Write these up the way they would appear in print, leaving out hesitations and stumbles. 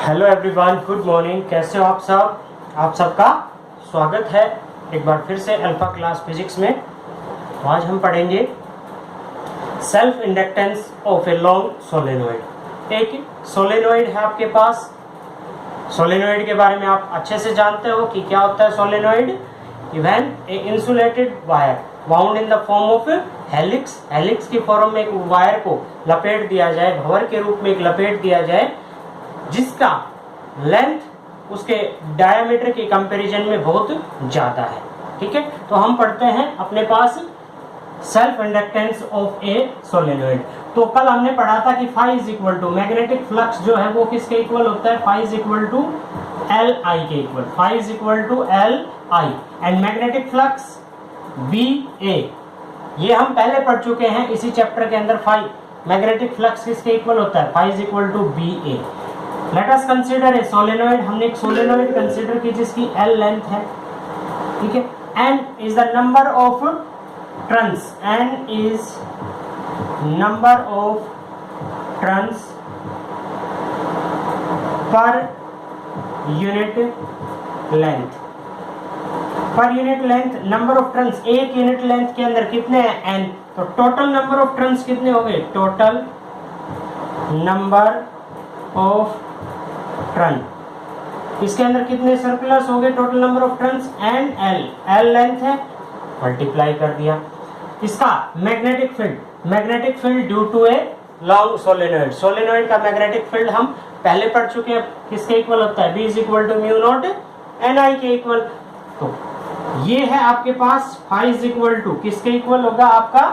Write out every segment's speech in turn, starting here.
Hello everyone, good morning. कैसे हो आप सब? आप सबका स्वागत है एक बार फिर से अल्फा क्लास फिजिक्स में। तो आज हम पढ़ेंगे self inductance of a long solenoid. एक सोलेनोइड है आपके पास। सोलेनोइड के बारे में आप अच्छे से जानते हो कि क्या होता है solenoid. Even a insulated wire bound in the form of helix. Helix की फॉर्म में एक वायर को लपेट दिया जाए, भंवर के रूप में एक लपेट दिया जाए, जिसका लेंथ उसके डायमीटर के कंपैरिजन में बहुत ज्यादा है। ठीक है, तो हम पढ़ते हैं अपने पास self inductance of a solenoid. तो कल हमने पढ़ा था कि phi is equal to magnetic flux जो है वो किसके इक्वल होता है, phi is equal to L I के equal. Phi is equal to L I and magnetic flux B A, ये हम पहले पढ़ चुके हैं इसी चैप्टर के अंदर। फाई मैग्नेटिक फ्लक्स किसके इक्वल होता है, phi is equal to B A. Let us consider a solenoid. हमने एक सोलेनोइड कंसीडर की जिसकी एल लेंथ है, ठीक है, N is the number of turns, N is number of turns per unit length. Per unit length, number of turns एक unit length के अंदर कितने हैं, एन। तो टोटल नंबर ऑफ टर्न्स कितने हो गए, टोटल नंबर ऑफ टर्न। इसके अंदर कितने सर्कुलर्स हो गए, total number of turns and L, L length है, मल्टीप्लाई कर दिया। इसका magnetic field, magnetic field due to a long solenoid. Solenoid का मैग्नेटिक फील्ड हम पहले पढ़ चुके हैं, किसके इक्वल होता है, B is equal to mu not N I के इक्वल। तो ये है आपके पास फाई इज इक्वल टू किसके इक्वल होगा, आपका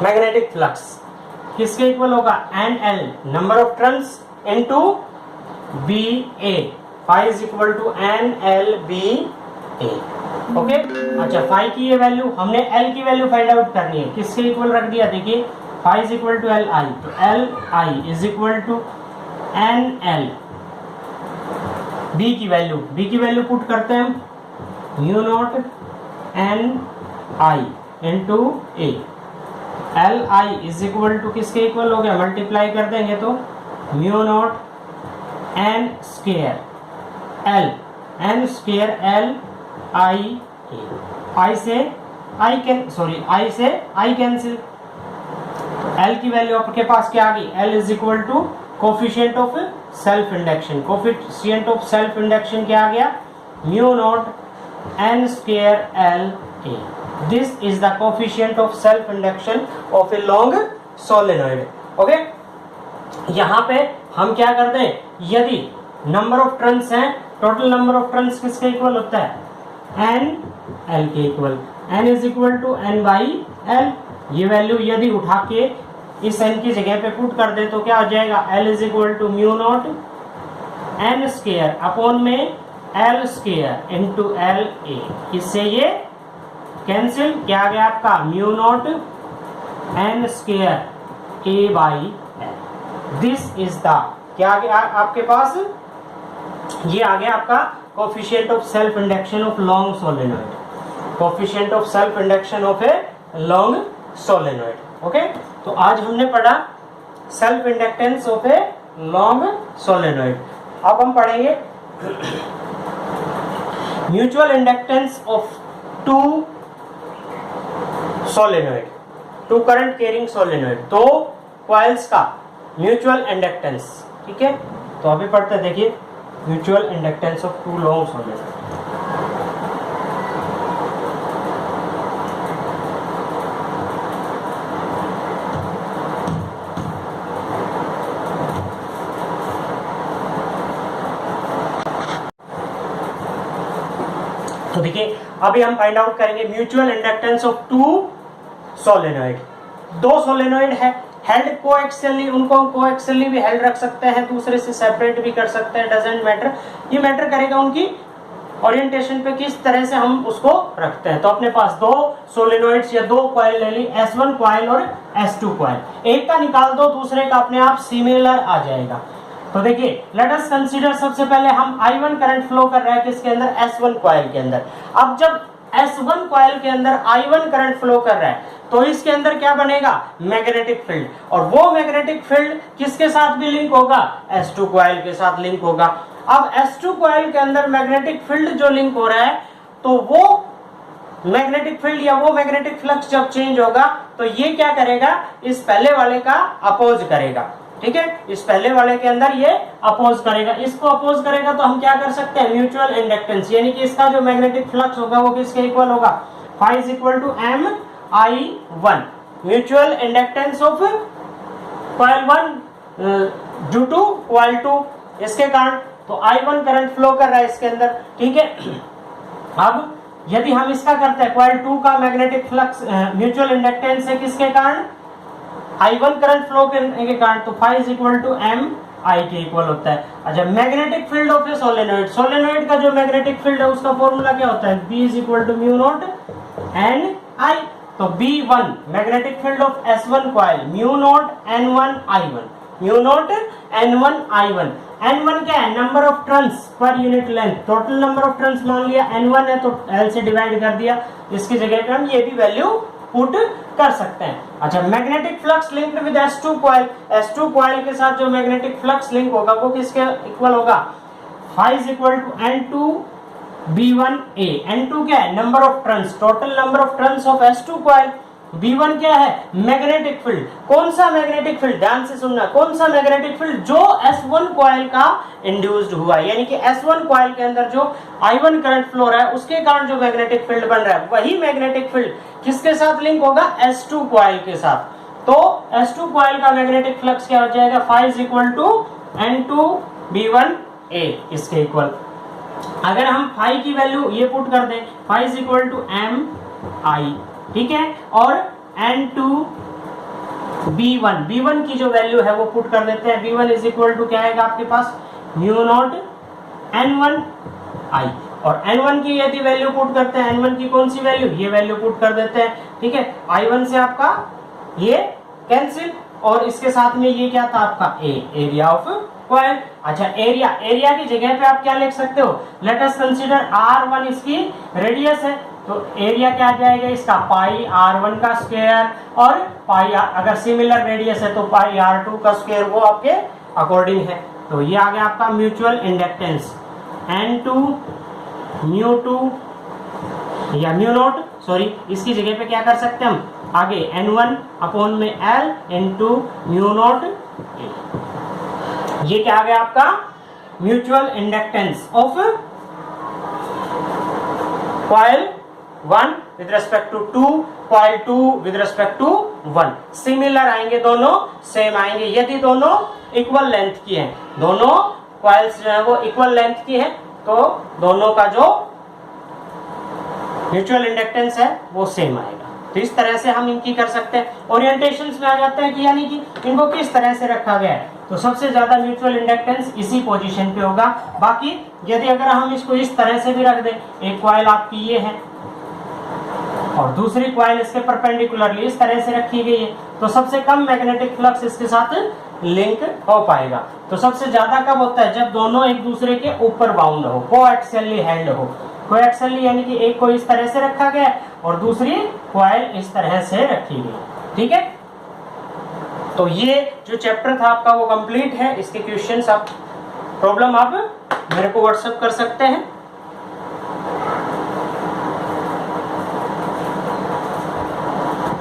मैग्नेटिक फ्लक्स किसके इक्वल होगा, N L number of turns into B A. Phi is equal to N L B A. Okay, अच्छा फाई की ये वैल्यू, हमने एल की वैल्यू फाइंड आउट करनी है, किसके इक्वल रख दिया, देखिए phi is equal to L I, तो L I is equal to N L. B की वैल्यू पुट करते हैं हम, mu not N I into A. L I is equal to किसके इक्वल हो गया, मल्टीप्लाई कर देंगे तो mu not N square L, N square L I A. I से आई कैंसिल। एल की वैल्यू आपके पास क्या आ गई, L is equal to coefficient of self induction. Coefficient of self induction क्या आ गया, mu not N square L A. This is the coefficient of self induction of a long solenoid. Okay, यहां पे हम क्या करते हैं, यदि नंबर ऑफ टर्न्स हैं, टोटल नंबर ऑफ टर्न्स किसके इक्वल होता है, एन एल के equal. N is equal to N by L. ये वैल्यू यदि उठा के इस एन की जगह पे पुट कर दे तो क्या हो जाएगा, L is equal to mu not N square upon में L square into L A. इससे ये कैंसिल, क्या आ गया आपका, mu not N square A by L. This is the, क्या आ गया आपके पास, ये आ गया आपका coefficient of self induction of long solenoid. Coefficient of self induction of a long solenoid. Okay, तो आज हमने पढ़ा self inductance of a long solenoid. अब हम पढ़ेंगे mutual inductance of two solenoid, two current carrying solenoid, दो coils का mutual inductance. ठीक है, तो अभी पढ़ते हैं, देखिए mutual inductance of two long solenoid. तो देखिए अभी हम फाइंड आउट करेंगे mutual inductance of two solenoid. दो सोलेनोइड है, हेल्ड कोएक्सियली, उनको कोएक्सियली भी हेल्ड रख सकते हैं, दूसरे से सेपरेट भी कर सकते हैं, डजंट मैटर। ये मैटर करेगा उनकी ओरिएंटेशन पे, किस तरह से हम उसको रखते हैं। तो अपने पास दो सोलेनोइड्स या दो कॉइल ले ली, S1 कॉइल और S2 कॉइल। एक का निकाल दो, दूसरे का अपने आप सिमिलर आ जाएगा। तो देखिए लेट अस कंसीडर, सबसे पहले हम I1 करंट फ्लो कर रहा है किसके अंदर, S1 कॉइल के अंदर। अब जब S1 कॉइल के अंदर I1 करंट फ्लो कर रहा है तो इसके अंदर क्या बनेगा, मैग्नेटिक फील्ड, और वो मैग्नेटिक फील्ड किसके साथ भी लिंक होगा, S2 कॉइल के साथ लिंक होगा। अब S2 कॉइल के अंदर मैग्नेटिक फील्ड जो लिंक हो रहा है, तो वो मैग्नेटिक फील्ड या वो मैग्नेटिक फ्लक्स जब चेंज होगा तो ये क्या करेगा, इस पहले वाले का अपोज करेगा। ठीक है, इस पहले वाले के अंदर ये अपोज करेगा, इसको अपोज करेगा तो हम क्या कर सकते हैं, म्यूचुअल इंडक्टेंस, यानी कि इसका जो मैग्नेटिक फ्लक्स होगा वो किसके इक्वल होगा, phi is equal to MI1, mutual inductance of coil 1 due to coil 2, इसके कारण तो I1 करंट फ्लो कर रहा है इसके अंदर। ठीक है, अब यदि हम इसका करते हैं, कॉइल 2 का मैग्नेटिक फ्लक्स म्यूचुअल इंडक्टेंस है किसके कारण, I1 करंट फ्लो करने के कारण, तो phi is equal to MI के इक्वल होता है। अच्छा, magnetic field of a solenoid, solenoid का जो मैग्नेटिक फील्ड है उसका फॉर्मूला क्या होता है, B is equal to mu naught NI, तो B1 magnetic field of S1 coil, mu naught N1 I1, mu naught N1 I1, N1 क्या है, number of turns per unit length, total number of turns मान लिया N1 है तो L से divide कर दिया, इसकी जगह पे हम ये भी वैल्यू पुट कर सकते हैं। अच्छा, magnetic flux linked with S2 coil, S2 coil के साथ जो मैग्नेटिक फ्लक्स लिंक होगा वो किसके इक्वल होगा, phi is equal to N2 B1A, N2 क्या है, number of turns, total number of turns of S2 coil, B1 क्या है, मैग्नेटिक फील्ड, कौन सा मैग्नेटिक फील्ड, ध्यान से सुनना, कौन सा मैग्नेटिक फील्ड, जो S1 कॉइल का इंड्यूस्ड हुआ है, यानी कि S1 कॉइल के अंदर जो I1 करंट फ्लो हो रहा है उसके कारण जो मैग्नेटिक फील्ड बन रहा है, वही मैग्नेटिक फील्ड किसके साथ लिंक होगा, S2 कॉइल के साथ। तो S2 कॉइल का मैग्नेटिक फ्लक्स क्या हो जाएगा, phi is equal to N2 B1A, इसके इक्वल। अगर हम phi की वैल्यू ये पुट कर दें, phi is equal to MI, ठीक है, और N2 B1, B1 की जो वैल्यू है वो पुट कर देते हैं, B1 इज इक्वल टू क्या आएगा आपके पास, म्यू नॉट N1 I, और N1 की यदि वैल्यू पुट करते हैं, N1 की कौन सी वैल्यू, ये वैल्यू पुट कर देते हैं। ठीक है, I1 से आपका ये कैंसिल, और इसके साथ में ये क्या था आपका एरिया ऑफ कॉइल। अच्छा, एरिया की जगह पे आप क्या लिख सकते हो, लेट अस कंसीडर R1 इसकी रेडियस है, तो एरिया क्या आ जाएगा इसका, पाई R1 का स्क्वायर, और पाई अगर सिमिलर रेडियस है तो पाई R2 का स्क्वायर, वो आपके अकॉर्डिंग है। तो ये आ गया आपका म्यूचुअल इंडक्टेंस N2 म्यू2 या म्यू नॉट, सॉरी, इसकी जगह पे क्या कर सकते हैं हम आगे, N1 अपॉन में L इंटू म्यू नॉट, ये क्या आ गया आपका mutual inductance of coil 1 with respect to 2, coil 2 with respect to 1, similar आएंगे, दोनों सेम आएंगे यदि दोनों इक्वल लेंथ की हैं, दोनों कॉइल्स जो है वो इक्वल लेंथ की है, तो दोनों का जो म्यूचुअल इंडक्टेंस है वो सेम आएगा। तो इस तरह से हम इनकी कर सकते हैं। ओरिएंटेशंस में आ जाते हैं कि यानी कि इनको किस तरह से रखा गया है, तो सबसे ज्यादा म्यूचुअल इंडक्टेंस इसी पोजीशन पे होगा। बाकी यदि अगर हम इसको इस तरह से भी रख दें, एक कॉइल आपकी ये है और दूसरी कॉइल इसके परपेंडिकुलरली इस तरह से रखी गई है, तो सबसे कम मैग्नेटिक फ्लक्स इसके साथ लिंक हो पाएगा। तो सबसे ज्यादा कब होता है, जब दोनों एक दूसरे के ऊपर बाउंड हो, कोएक्सियली हेल्ड हो। कोएक्सियली यानी कि एक को इस तरह से रखा गया और दूसरी कॉइल इस तरह से रखी गई। ठीक है, तो ये जो चैप्टर था आपका वो कंप्लीट है। इसके क्वेश्चंस आप प्रॉब्लम आप मेरे को व्हाट्सएप कर सकते हैं।